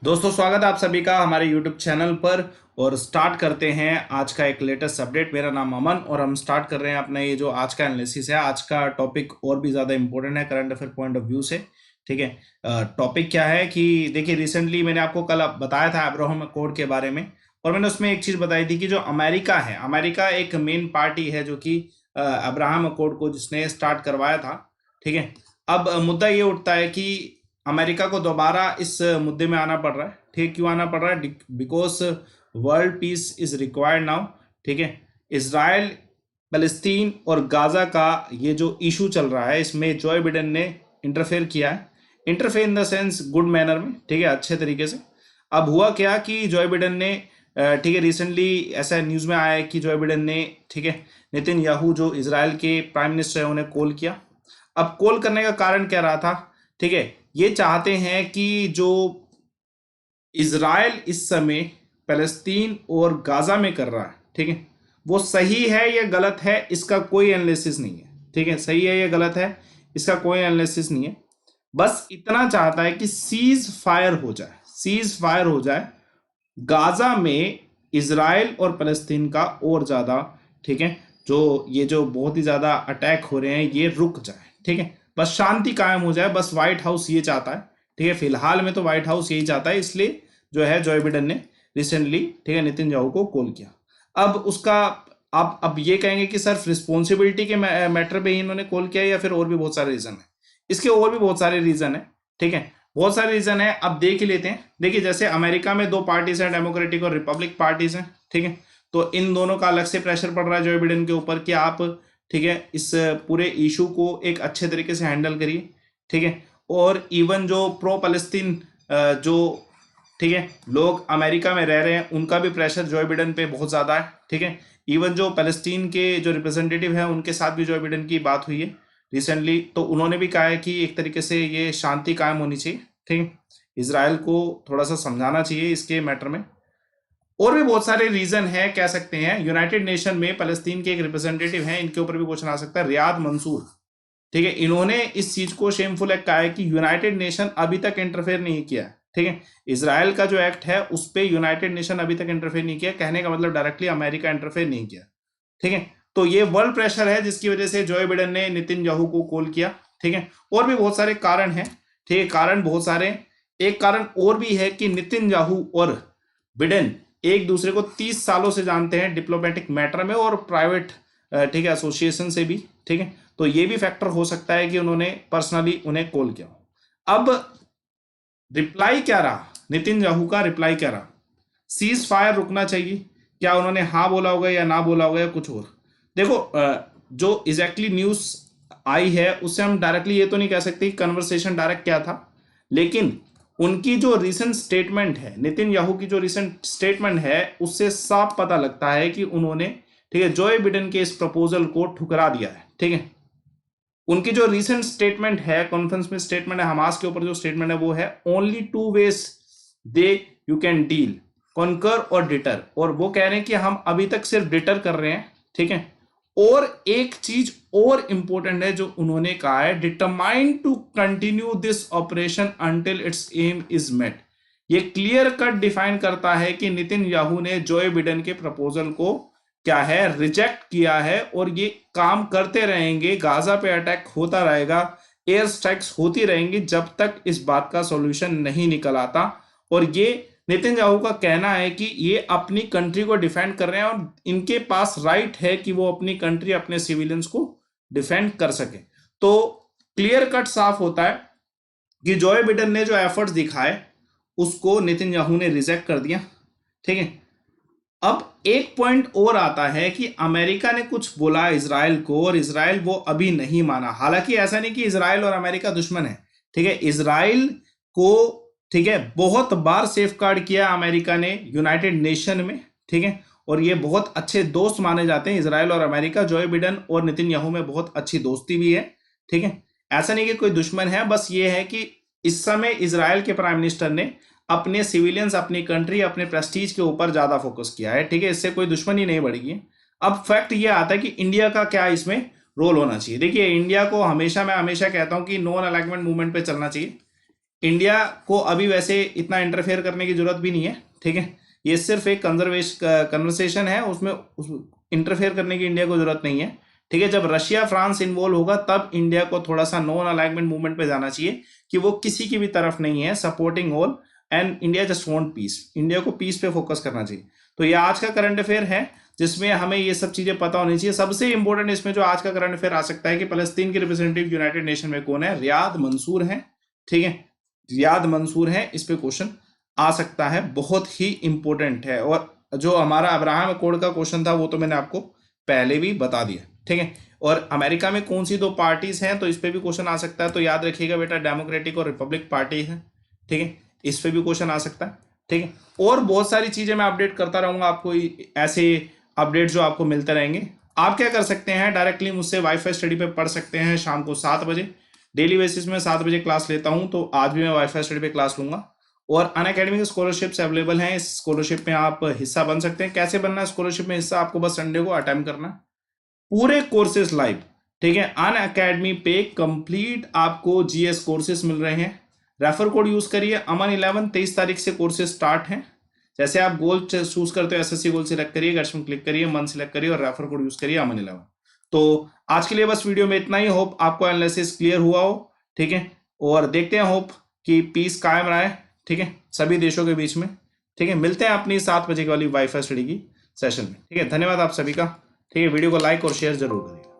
दोस्तों, स्वागत है आप सभी का हमारे YouTube चैनल पर। और स्टार्ट करते हैं आज का एक लेटेस्ट अपडेट। मेरा नाम अमन और हम स्टार्ट कर रहे हैं अपना ये जो आज का एनालिसिस है। आज का टॉपिक और भी ज़्यादा इंपॉर्टेंट है current affair point of view से। ठीक है। टॉपिक क्या है कि देखिए, रिसेंटली मैंने आपको कल बताया था अब्राहम अकॉर्ड के बारे में। और मैंने उसमें एक चीज़ बताई थी कि जो अमेरिका है, अमेरिका एक मेन पार्टी है जो कि अब्राहम अकॉर्ड को जिसने स्टार्ट करवाया था। ठीक है। अब मुद्दा ये उठता है कि अमेरिका को दोबारा इस मुद्दे में आना पड़ रहा है। ठीक, क्यों आना पड़ रहा है? Because world peace is required now. ठीक है। इसराइल, फलस्तीन और गाजा का ये जो इशू चल रहा है, इसमें जॉय बिडेन ने इंटरफेयर किया है। Interfere in the sense good manner में, ठीक है, अच्छे तरीके से। अब हुआ क्या कि जॉय बिडेन ने ठीक है, रिसेंटली ऐसा न्यूज़ में आया है कि जॉय बिडेन ने, ठीक है, नितिन याहू जो इसराइल के प्राइम मिनिस्टर है उन्हें कॉल किया। अब कॉल करने का कारण क्या रहा था? ठीक है, ये चाहते हैं कि जो इज़राइल इस समय फ़लस्तीन और गाज़ा में कर रहा है, ठीक है, वो सही है या गलत है, इसका कोई एनालिसिस नहीं है। ठीक है, सही है या गलत है, इसका कोई एनालिसिस नहीं है। बस इतना चाहता है कि सीज फायर हो जाए, सीज फायर हो जाए गाज़ा में। इज़राइल और फ़लस्तीन का और ज़्यादा, ठीक है, जो ये जो बहुत ही ज़्यादा अटैक हो रहे हैं ये रुक जाए। ठीक है, बस शांति कायम हो जाए, बस व्हाइट हाउस ये चाहता है। ठीक है, फिलहाल में तो व्हाइट हाउस यही चाहता है, इसलिए जो है जॉय बिडेन ने रिसेंटली, ठीक है, नितिन को कॉल किया। अब उसका अब ये कहेंगे कि सिर्फ रिस्पॉन्सिबिलिटी के मैटर पे ही इन्होंने कॉल किया या फिर और भी बहुत सारे रीजन है? इसके और भी बहुत सारे रीजन है। ठीक है, बहुत सारे रीजन है। अब देख ही लेते हैं। देखिए, जैसे अमेरिका में दो पार्टीज हैं, डेमोक्रेटिक और रिपब्लिक पार्टीज हैं। ठीक है, तो इन दोनों का अलग से प्रेशर पड़ रहा है जॉय बिडेन के ऊपर कि आप, ठीक है, इस पूरे इशू को एक अच्छे तरीके से हैंडल करिए। ठीक है, और इवन जो प्रो पैलेस्टीन जो, ठीक है, लोग अमेरिका में रह रहे हैं उनका भी प्रेशर जॉय बिडेन पे बहुत ज़्यादा है। ठीक है, इवन जो पैलेस्टीन के जो रिप्रेजेंटेटिव हैं उनके साथ भी जॉय बिडेन की बात हुई है रिसेंटली, तो उन्होंने भी कहा है कि एक तरीके से ये शांति कायम होनी चाहिए। ठीक है, इसराइल को थोड़ा सा समझाना चाहिए इसके मैटर में। और भी बहुत सारे रीजन है, कह सकते हैं। यूनाइटेड नेशन में फलस्तीन के एक रिप्रेजेंटेटिव हैं, इनके ऊपर भी क्वेश्चन आ सकता है, रियाद मंसूर। ठीक है, इन्होंने इस चीज को शेमफुल एक्ट कहा है कि यूनाइटेड नेशन अभी तक इंटरफेयर नहीं किया। ठीक है, इसराइल का जो एक्ट है उस पर यूनाइटेड नेशन अभी तक इंटरफेयर नहीं किया, कहने का मतलब डायरेक्टली अमेरिका इंटरफेयर नहीं किया। ठीक है, तो ये वर्ल्ड प्रेशर है जिसकी वजह से जॉय बिडेन ने नितिन याहू को कॉल किया। ठीक है, और भी बहुत सारे कारण हैं। ठीक है, कारण बहुत सारे। एक कारण और भी है कि नितिन याहू और बिडेन एक दूसरे को 30 सालों से जानते हैं, डिप्लोमेटिक मैटर में और प्राइवेट, ठीक है, एसोसिएशन से भी। ठीक है, तो ये भी फैक्टर हो सकता है कि उन्होंने पर्सनली उन्हें कॉल किया। अब रिप्लाई क्या रहा, नितिन याहू का रिप्लाई क्या रहा? सीज फायर रुकना चाहिए, क्या उन्होंने हाँ बोला होगा या ना बोला होगा या कुछ और? देखो, जो एग्जैक्टली न्यूज आई है उससे हम डायरेक्टली ये तो नहीं कह सकते कि कन्वर्सेशन डायरेक्ट क्या था, लेकिन उनकी जो रिसेंट स्टेटमेंट है, नितिन याहू की जो रिसेंट स्टेटमेंट है, उससे साफ पता लगता है कि उन्होंने, ठीक है, जॉय बिडेन के इस प्रपोजल को ठुकरा दिया है। ठीक है, उनकी जो रिसेंट स्टेटमेंट है, कॉन्फ्रेंस में स्टेटमेंट है, हमास के ऊपर जो स्टेटमेंट है वो है only two ways they you can deal, conquer और डिटर। और वो कह रहे हैं कि हम अभी तक सिर्फ डिटर कर रहे हैं। ठीक है, और एक चीज और इंपॉर्टेंट है जो उन्होंने कहा है, determine to continue this operation until its aim is met. ये क्लियर कट डिफाइन करता है कि नितिन याहू ने जॉय बिडेन के प्रपोजल को क्या है, रिजेक्ट किया है, और ये काम करते रहेंगे, गाजा पे अटैक होता रहेगा, एयर स्ट्राइक्स होती रहेंगी जब तक इस बात का सॉल्यूशन नहीं निकल आता। और ये नितिन याहू का कहना है कि ये अपनी कंट्री को डिफेंड कर रहे हैं और इनके पास राइट है कि वो अपनी कंट्री, अपने सिविलियंस को डिफेंड कर सके। तो क्लियर कट साफ होता है कि जॉय बिडेन ने जो एफर्ट्स दिखाए उसको नितिन याहू ने रिजेक्ट कर दिया। ठीक है, अब एक पॉइंट और आता है कि अमेरिका ने कुछ बोला इसराइल को और इसराइल वो अभी नहीं माना। हालांकि ऐसा नहीं कि इसराइल और अमेरिका दुश्मन है। ठीक है, इसराइल को, ठीक है, बहुत बार सेफ गार्ड किया अमेरिका ने यूनाइटेड नेशन में। ठीक है, और ये बहुत अच्छे दोस्त माने जाते हैं इसराइल और अमेरिका। जॉय बिडेन और नितिन याहू में बहुत अच्छी दोस्ती भी है। ठीक है, ऐसा नहीं कि कोई दुश्मन है, बस ये है कि इस समय इसराइल के प्राइम मिनिस्टर ने अपने सिविलियंस, अपनी कंट्री, अपने प्रेस्टीज के ऊपर ज्यादा फोकस किया है। ठीक है, इससे कोई दुश्मनी नहीं बढ़ेगी। अब फैक्ट ये आता है कि इंडिया का क्या इसमें रोल होना चाहिए। देखिए, इंडिया को हमेशा, मैं हमेशा कहता हूं कि नॉन अलाइनमेंट मूवमेंट पे चलना चाहिए। इंडिया को अभी वैसे इतना इंटरफेयर करने की जरूरत भी नहीं है, ठीक है। ये सिर्फ एक कन्वर्सेशन है, उसमें इंटरफेयर करने की इंडिया को जरूरत नहीं है, ठीक है। जब रशिया फ्रांस इन्वॉल्व होगा तब इंडिया को थोड़ा सा नॉन अलाइनमेंट मूवमेंट पे जाना चाहिए कि वो किसी की भी तरफ नहीं है, supporting all, and India just want piece. India को पीस पे फोकस करना चाहिए। तो ये आज का करंट अफेयर है जिसमें हमें ये सब चीजें पता होनी चाहिए। सबसे इंपॉर्टेंट इसमें जो आज का करंट अफेयर आ सकता है कि फलस्तीन के रिप्रेजेंटेटिव यूनाइटेड नेशन में कौन है, रियाद मंसूर है, ठीक है। रियाद मंसूर है, इस पे क्वेश्चन आ सकता है, बहुत ही इंपॉर्टेंट है। और जो हमारा अब्राहम अकॉर्ड का क्वेश्चन था वो तो मैंने आपको पहले भी बता दिया, ठीक है। और अमेरिका में कौन सी दो पार्टीज हैं, तो इस पे भी क्वेश्चन आ सकता है। तो याद रखिएगा बेटा, डेमोक्रेटिक और रिपब्लिक पार्टी है, ठीक है। इस पे भी क्वेश्चन आ सकता है, ठीक है। और बहुत सारी चीजें मैं अपडेट करता रहूंगा आपको, ऐसे अपडेट जो आपको मिलते रहेंगे। आप क्या कर सकते हैं, डायरेक्टली मुझसे वाईफाई स्टडी पे पढ़ सकते हैं। शाम को 7 बजे डेली बेसिस में 7 बजे क्लास लेता हूं, तो आज भी मैं वाईफाई स्टडी पे क्लास लूंगा। और अनअकैडमिक स्कॉलरशिप्स अवेलेबल हैं, इस स्कॉलरशिप में आप हिस्सा बन सकते हैं। कैसे बनना है स्कॉलरशिप में हिस्सा, आपको बस संडे को अटेम्प्ट करना है, पूरे कोर्सेज लाइव, ठीक है। अनअकैडमी पे कंप्लीट आपको जीएस कोर्सेज मिल रहे हैं। रेफर कोड यूज करिए अमन 11, 23 तारीख से कोर्सेज स्टार्ट हैं। जैसे आप गोल चूज करते हो, एसएससी गोल सिलेक्ट करिए, गैट्स में क्लिक करिए, मन सिलेक्ट करिए और रेफर कोड यूज करिए अमन 11। तो आज के लिए बस वीडियो में इतना ही। होप आपको एनालिसिस क्लियर हुआ हो, ठीक है। और देखते हैं, होप कि पीस कायम रहे, ठीक है, सभी देशों के बीच में, ठीक है। मिलते हैं अपनी 7 बजे वाली वाईफाई स्टडी की सेशन में, ठीक है। धन्यवाद आप सभी का, ठीक है। वीडियो को लाइक और शेयर जरूर करिए।